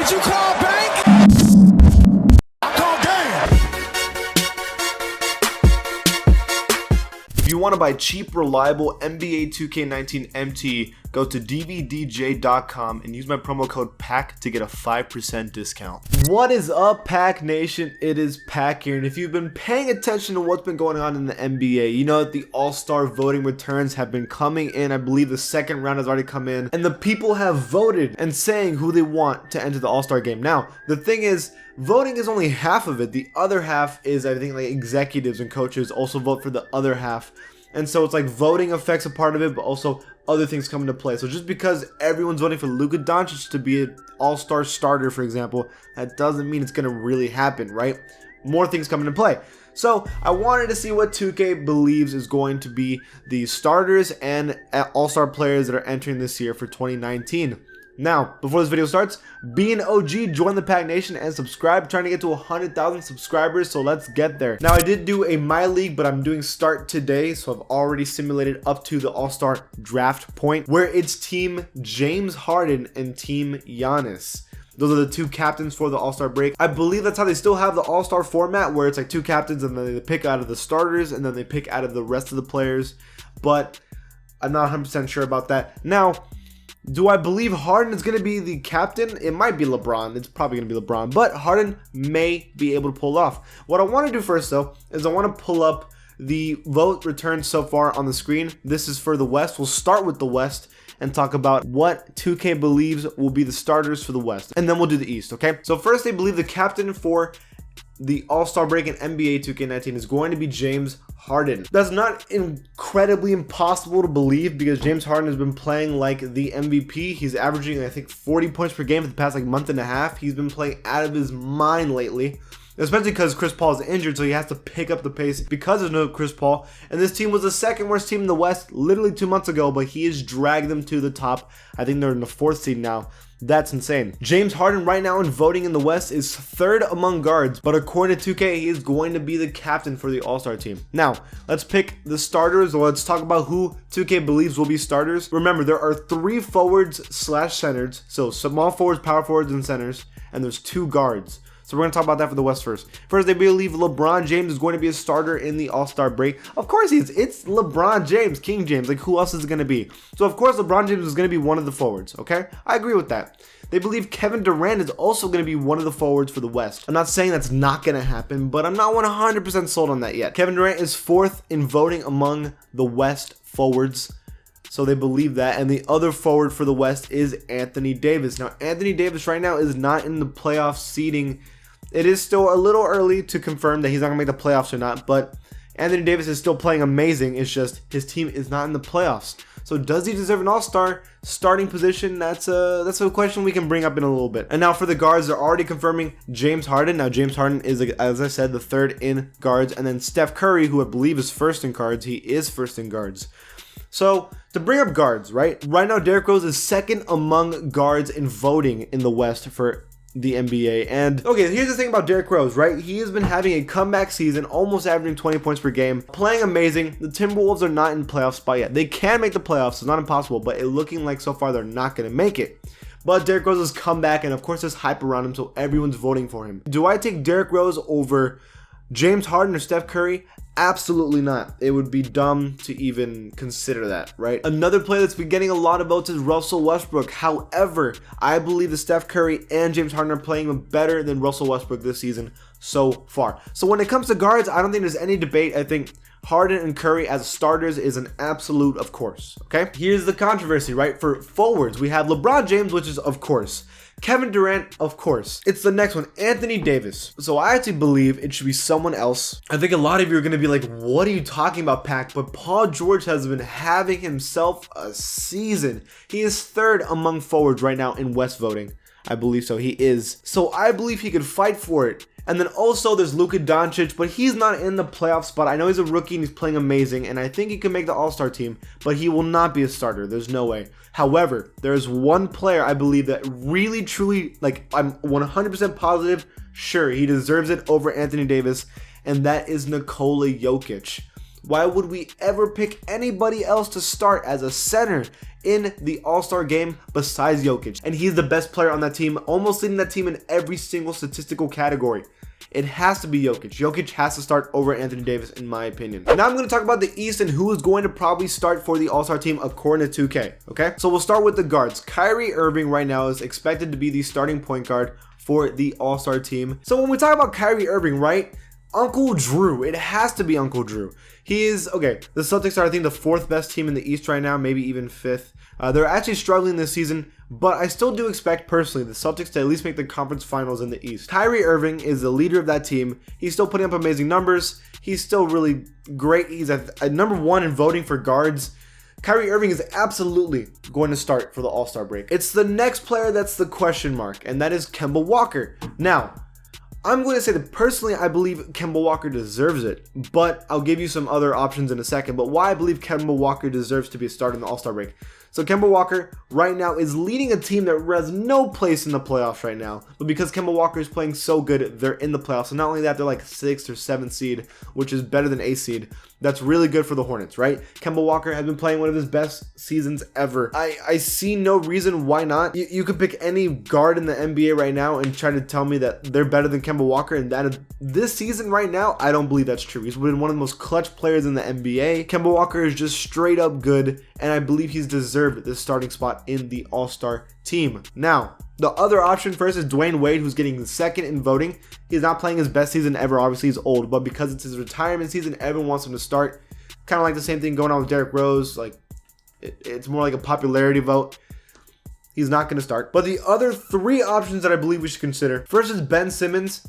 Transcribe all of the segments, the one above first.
Did you call bank? I called game. If you want to buy cheap, reliable NBA 2K19 MT, go to dvdj.com and use my promo code PACK to get a 5% discount. What is up, Pack Nation? It is Pack here, and if you've been paying attention to what's been going on in the NBA, you know that the All-Star voting returns have been coming in. I believe the second round has already come in, and the people have voted and saying who they want to enter the All-Star game. Now, the thing is, voting is only half of it. The other half is, I think, like executives and coaches also vote for the other half. And so it's like voting affects a part of it, but also other things come into play. So just because everyone's voting for Luka Doncic to be an all-star starter, for example, that doesn't mean it's going to really happen, right? More things come into play. So I wanted to see what 2K believes is going to be the starters and all-star players that are entering this year for 2019. Now, before this video starts, be an OG, join the Pack Nation, and subscribe. Trying to get to 100,000 subscribers, so let's get there. Now, I did do a My League, but I'm doing start today, so I've already simulated up to the All-Star draft point, where it's Team James Harden and Team Giannis. Those are the two captains for the All-Star break. I believe that's how they still have the All-Star format, where it's like two captains, and then they pick out of the starters, and then they pick out of the rest of the players, but I'm not 100% sure about that. Now, do I believe Harden is going to be the captain? It might be LeBron. It's probably going to be LeBron, but Harden may be able to pull it off. What I want to do first, though, is I want to pull up the vote returns so far on the screen. This is for the West. We'll start with the West and talk about what 2K believes will be the starters for the West, and then we'll do the East, okay? So first, they believe the captain for the All-Star break in NBA 2K19 is going to be James Harden. That's not incredibly impossible to believe because James Harden has been playing like the MVP. He's averaging, I think, 40 points per game for the past like month and a half. He's been playing out of his mind lately, especially because Chris Paul is injured, so he has to pick up the pace because there's no Chris Paul. And this team was the second worst team in the West literally 2 months ago, but he has dragged them to the top. I think they're in the 4th seed now. That's insane. James Harden right now in voting in the West is 3rd among guards, but according to 2K, he is going to be the captain for the All-Star team. Now, let's pick the starters, or let's talk about who 2K believes will be starters. Remember, there are 3 forwards / centers, so small forwards, power forwards, and centers, and there's 2 guards. So we're going to talk about that for the West first. First, they believe LeBron James is going to be a starter in the All-Star break. Of course he is. It's LeBron James, King James. Like, who else is it going to be? So, of course, LeBron James is going to be one of the forwards, okay? I agree with that. They believe Kevin Durant is also going to be one of the forwards for the West. I'm not saying that's not going to happen, but I'm not 100% sold on that yet. Kevin Durant is 4th in voting among the West forwards. So they believe that. And the other forward for the West is Anthony Davis. Now, Anthony Davis right now is not in the playoff seeding. It is still a little early to confirm that he's not going to make the playoffs or not, but Anthony Davis is still playing amazing. It's just his team is not in the playoffs. So does he deserve an All-Star starting position? That's a question we can bring up in a little bit. And now for the guards, they're already confirming James Harden. Now James Harden is, as I said, the 3rd in guards. And then Steph Curry, who I believe is 1st in guards. He is 1st in guards. So to bring up guards, right now Derrick Rose is 2nd among guards in voting in the West for the NBA. And okay, here's the thing about Derrick Rose, right? He has been having a comeback season, almost averaging 20 points per game, playing amazing. The Timberwolves are not in playoff spot yet. They can make the playoffs, it's not impossible, but it looking like so far they're not going to make it. But Derrick Rose has come back, and of course there's hype around him, so everyone's voting for him. Do I take Derrick Rose over James Harden or Steph Curry? Absolutely not. It would be dumb to even consider that, right? Another player that's been getting a lot of votes is Russell Westbrook. However, I believe that Steph Curry and James Harden are playing better than Russell Westbrook this season so far. So when it comes to guards, I don't think there's any debate. I think Harden and Curry as starters is an absolute of course, okay? Here's the controversy, right? For forwards, we have LeBron James, which is of course. Kevin Durant, of course. It's the next one, Anthony Davis. So I actually believe it should be someone else. I think a lot of you are going to be like, what are you talking about, Pac? But Paul George has been having himself a season. He is 3rd among forwards right now in West voting. I believe so. He is. So I believe he could fight for it. And then also there's Luka Doncic, but he's not in the playoff spot. I know he's a rookie and he's playing amazing, and I think he can make the All-Star team, but he will not be a starter. There's no way. However, there's one player I believe that really, truly, like, I'm 100% positive, sure, he deserves it over Anthony Davis, and that is Nicola Yogesh. Why would we ever pick anybody else to start as a center in the All-Star game besides Jokic? And he's the best player on that team, almost leading that team in every single statistical category. It has to be Jokic. Jokic has to start over Anthony Davis, in my opinion. Now I'm going to talk about the East and who is going to probably start for the All-Star team according to 2K, okay? So we'll start with the guards. Kyrie Irving right now is expected to be the starting point guard for the All-Star team. So when we talk about Kyrie Irving, right? Uncle Drew. It has to be Uncle Drew. He is, okay, the Celtics are, I think, the 4th best team in the East right now, maybe even 5th. They're actually struggling this season, but I still do expect, personally, the Celtics to at least make the conference finals in the East. Kyrie Irving is the leader of that team. He's still putting up amazing numbers. He's still really great. He's at number 1 in voting for guards. Kyrie Irving is absolutely going to start for the All-Star break. It's the next player that's the question mark, and that is Kemba Walker. Now, I'm going to say that personally, I believe Kemba Walker deserves it, but I'll give you some other options in a second. But why I believe Kemba Walker deserves to be a starter in the All-Star break. So Kemba Walker right now is leading a team that has no place in the playoffs right now. But because Kemba Walker is playing so good, they're in the playoffs. And not only that, they're like 6th or 7th seed, which is better than 8th seed. That's really good for the Hornets, right? Kemba Walker has been playing one of his best seasons ever. I see no reason why not. You could pick any guard in the NBA right now and try to tell me that they're better than Kemba Walker. And that this season right now, I don't believe that's true. He's been one of the most clutch players in the NBA. Kemba Walker is just straight up good. And I believe he's deserved this starting spot in the All-Star team. Now, the other option first is Dwayne Wade, who's getting 2nd in voting. He's not playing his best season ever. Obviously, he's old, but because it's his retirement season, everyone wants him to start. Kind of like the same thing going on with Derrick Rose. Like, it's more like a popularity vote. He's not going to start. But the other 3 options that I believe we should consider. First is Ben Simmons.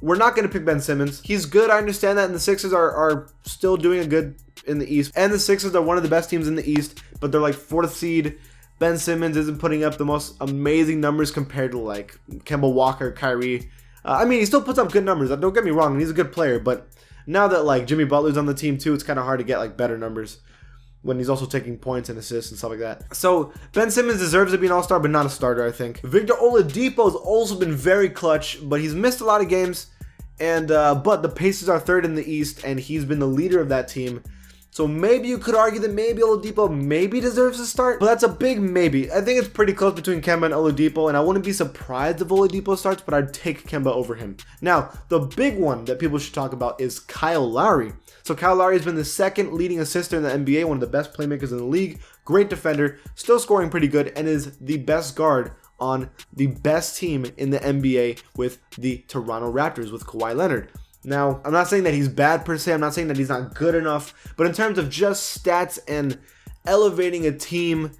We're not going to pick Ben Simmons. He's good. I understand that. And the Sixers are still doing a good in the East. And the Sixers are one of the best teams in the East, but they're like 4th seed. Ben Simmons isn't putting up the most amazing numbers compared to like Kemba Walker, Kyrie. I mean, he still puts up good numbers. Don't get me wrong. He's a good player, but now that like Jimmy Butler's on the team too, it's kind of hard to get like better numbers when he's also taking points and assists and stuff like that. So Ben Simmons deserves to be an All-Star, but not a starter, I think. Victor Oladipo has also been very clutch, but he's missed a lot of games. And but the Pacers are 3rd in the East, and he's been the leader of that team. So maybe you could argue that maybe Oladipo maybe deserves to start, but that's a big maybe. I think it's pretty close between Kemba and Oladipo, and I wouldn't be surprised if Oladipo starts, but I'd take Kemba over him. Now, the big one that people should talk about is Kyle Lowry. So Kyle Lowry has been the 2nd leading assister in the NBA, one of the best playmakers in the league, great defender, still scoring pretty good, and is the best guard on the best team in the NBA with the Toronto Raptors with Kawhi Leonard. Now, I'm not saying that he's bad per se. I'm not saying that he's not good enough. But in terms of just stats and elevating a team,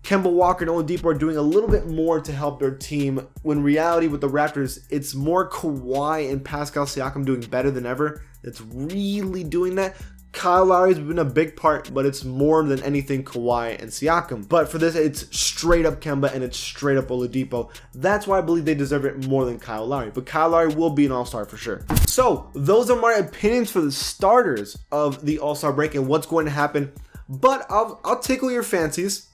Kemba Walker and Oladipo are doing a little bit more to help their team. When in reality, with the Raptors, it's more Kawhi and Pascal Siakam doing better than ever. It's really doing that. Kyle Lowry's been a big part, but it's more than anything Kawhi and Siakam. But for this, it's straight up Kemba and it's straight up Oladipo. That's why I believe they deserve it more than Kyle Lowry. But Kyle Lowry will be an All-Star for sure. So those are my opinions for the starters of the All-Star break and what's going to happen. But I'll tickle your fancies.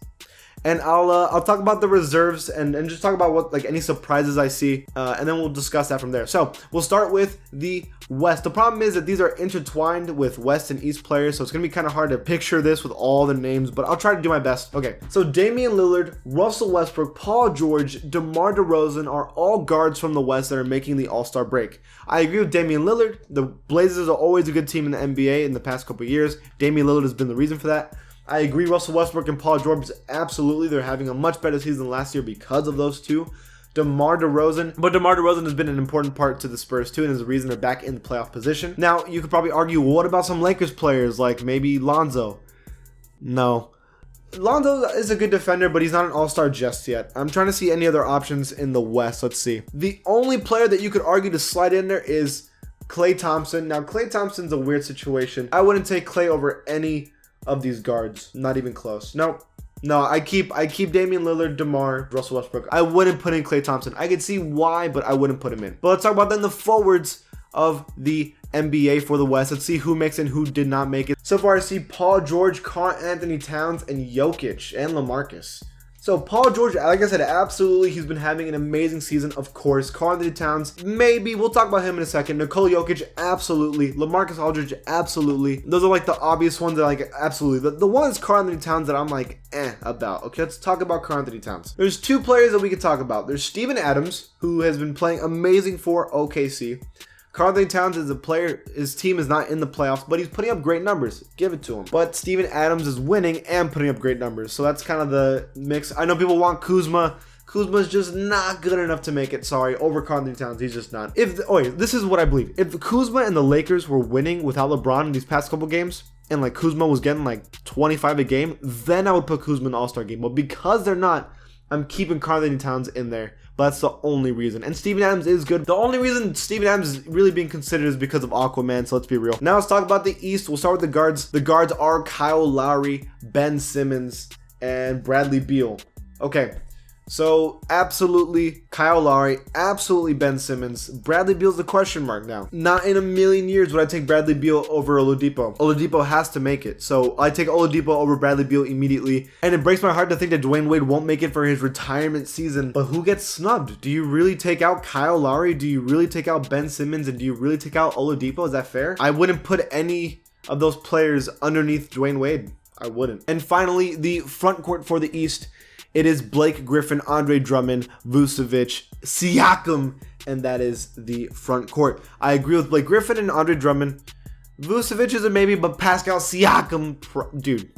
And I'll talk about the reserves and just talk about what like any surprises I see, and then we'll discuss that from there. So we'll start with the West. The problem is that these are intertwined with West and East players, so it's gonna be kind of hard to picture this with all the names, but I'll try to do my best. Okay, so Damian Lillard, Russell Westbrook, Paul George, DeMar DeRozan are all guards from the West that are making the All-Star break. I agree with Damian Lillard. The Blazers are always a good team in the NBA in the past couple of years. Damian Lillard has been the reason for that. I agree, Russell Westbrook and Paul George, absolutely, they're having a much better season than last year because of those two. DeMar DeRozan, but DeMar DeRozan has been an important part to the Spurs too, and is the reason they're back in the playoff position. Now, you could probably argue, well, what about some Lakers players, like maybe Lonzo? No. Lonzo is a good defender, but he's not an all-star just yet. I'm trying to see any other options in the West. Let's see. The only player that you could argue to slide in there is Klay Thompson. Now, Klay Thompson's a weird situation. I wouldn't take Klay over any of these guards, not even close. No, I keep Damian Lillard, DeMar, Russell Westbrook. I wouldn't put in Klay Thompson. I could see why, but I wouldn't put him in. But let's talk about then the forwards of the NBA for the West. Let's see who makes it and who did not make it. So far, I see Paul George, Karl Anthony Towns, and Jokic and LaMarcus. So Paul George, like I said, absolutely, he's been having an amazing season, of course. Karl-Anthony Towns, maybe. We'll talk about him in a second. Nikola Jokic, absolutely. LaMarcus Aldridge, absolutely. Those are like the obvious ones that like, absolutely. The one is Karl-Anthony Towns that I'm like, about. Okay, let's talk about Karl-Anthony Towns. There's two players that we could talk about. There's Steven Adams, who has been playing amazing for OKC. Karl-Anthony Towns is a player, his team is not in the playoffs, but he's putting up great numbers. Give it to him. But Steven Adams is winning and putting up great numbers. So that's kind of the mix. I know people want Kuzma. Kuzma's just not good enough to make it, sorry, over Karl-Anthony Towns. He's just not. This is what I believe. If Kuzma and the Lakers were winning without LeBron in these past couple games, and like Kuzma was getting like 25 a game, then I would put Kuzma in the All-Star game. But because they're not, I'm keeping Karl-Anthony Towns in there. But that's the only reason. And Steven Adams is good. The only reason Steven Adams is really being considered is because of Aquaman, so let's be real. Now let's talk about the East. We'll start with the guards. The guards are Kyle Lowry, Ben Simmons, and Bradley Beal. Okay, so absolutely Kyle Lowry, absolutely Ben Simmons. Bradley Beal's the question mark now. Not in a million years would I take Bradley Beal over Oladipo. Oladipo has to make it. So I take Oladipo over Bradley Beal immediately. And it breaks my heart to think that Dwayne Wade won't make it for his retirement season. But who gets snubbed? Do you really take out Kyle Lowry? Do you really take out Ben Simmons? And do you really take out Oladipo? Is that fair? I wouldn't put any of those players underneath Dwayne Wade. I wouldn't. And finally, the front court for the East. It is Blake Griffin, Andre Drummond, Vucevic, Siakam, and that is the front court. I agree with Blake Griffin and Andre Drummond. Vucevic is a maybe, but Pascal Siakam, dude,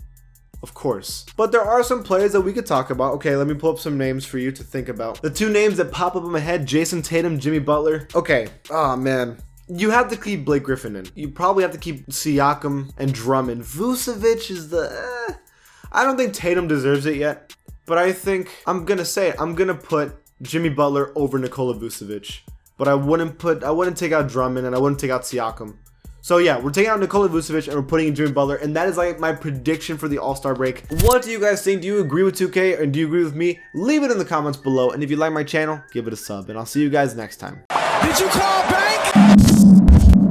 of course. But there are some players that we could talk about. Okay, let me pull up some names for you to think about. The two names that pop up in my head, Jason Tatum, Jimmy Butler. Okay, oh man. You have to keep Blake Griffin in. You probably have to keep Siakam and Drummond. Vucevic is the... I don't think Tatum deserves it yet. But I think, I'm going to put Jimmy Butler over Nikola Vucevic. But I wouldn't take out Drummond and I wouldn't take out Siakam. So yeah, we're taking out Nikola Vucevic and we're putting in Jimmy Butler. And that is like my prediction for the All-Star break. What do you guys think? Do you agree with 2K or do you agree with me? Leave it in the comments below. And if you like my channel, give it a sub. And I'll see you guys next time. Did you call bank?